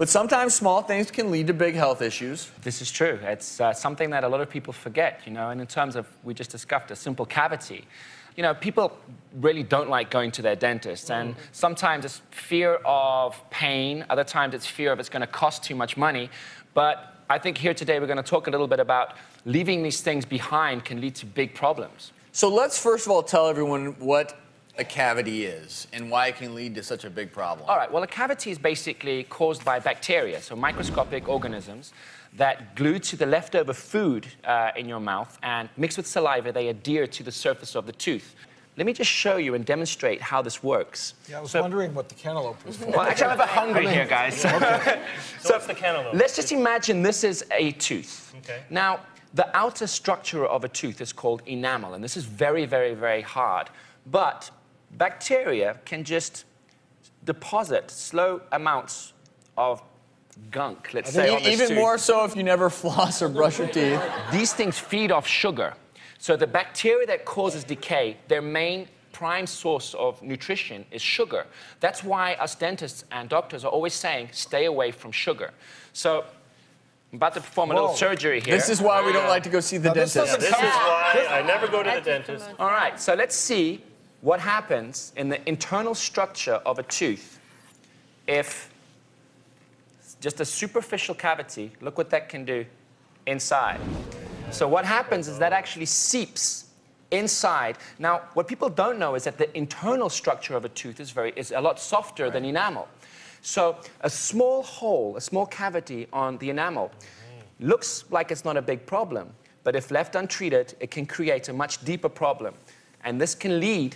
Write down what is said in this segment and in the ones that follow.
But sometimes small things can lead to big health issues. This is true. It's something that a lot of people forget, you know, and in terms of, we just discussed a simple cavity. You know, people really don't like going to their dentist, and sometimes it's fear of pain, other times it's fear of it's going to cost too much money. But I think here today we're going to talk a little bit about leaving these things behind can lead to big problems. So let's first of all tell everyone what a cavity is and why it can lead to such a big problem. All right, well, a cavity is basically caused by bacteria, so microscopic organisms that glue to the leftover food in your mouth, and mixed with saliva, they adhere to the surface of the tooth. Let me just show you and demonstrate how this works. Yeah, I was wondering what the cantaloupe was for. Well, actually, I'm a bit hungry here, guys. Okay. So what's the cantaloupe? Let's just imagine this is a tooth. Okay. Now, the outer structure of a tooth is called enamel, and this is very, very, very hard. But bacteria can just deposit slow amounts of gunk, let's say, on this even tooth. more so if you never floss or brush your teeth. These things feed off sugar. So the bacteria that causes decay, their main prime source of nutrition is sugar. That's why us dentists and doctors are always saying, stay away from sugar. So I'm about to perform a little surgery here. This is why we don't like to go see the dentist. This is why I never go to the dentist. All right, so let's see what happens in the internal structure of a tooth if just a superficial cavity, look what that can do inside. So what happens is that actually seeps inside. Now, what people don't know is that the internal structure of a tooth is a lot softer than enamel. So a small hole, a small cavity on the enamel looks like it's not a big problem, but if left untreated, it can create a much deeper problem. And this can lead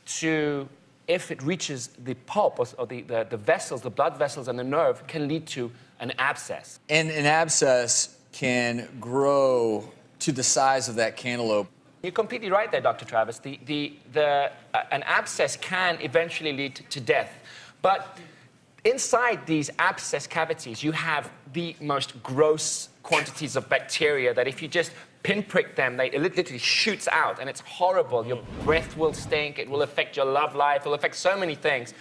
to, if it reaches the pulp or the vessels, the blood vessels and the nerve, can lead to an abscess. And an abscess can grow to the size of that cantaloupe. You're completely right there, Dr. Travis. An abscess can eventually lead to death. But inside these abscess cavities, you have the most gross quantities of bacteria that if you just pinprick them, it literally shoots out, and it's horrible. Your breath will stink, it will affect your love life, it will affect so many things.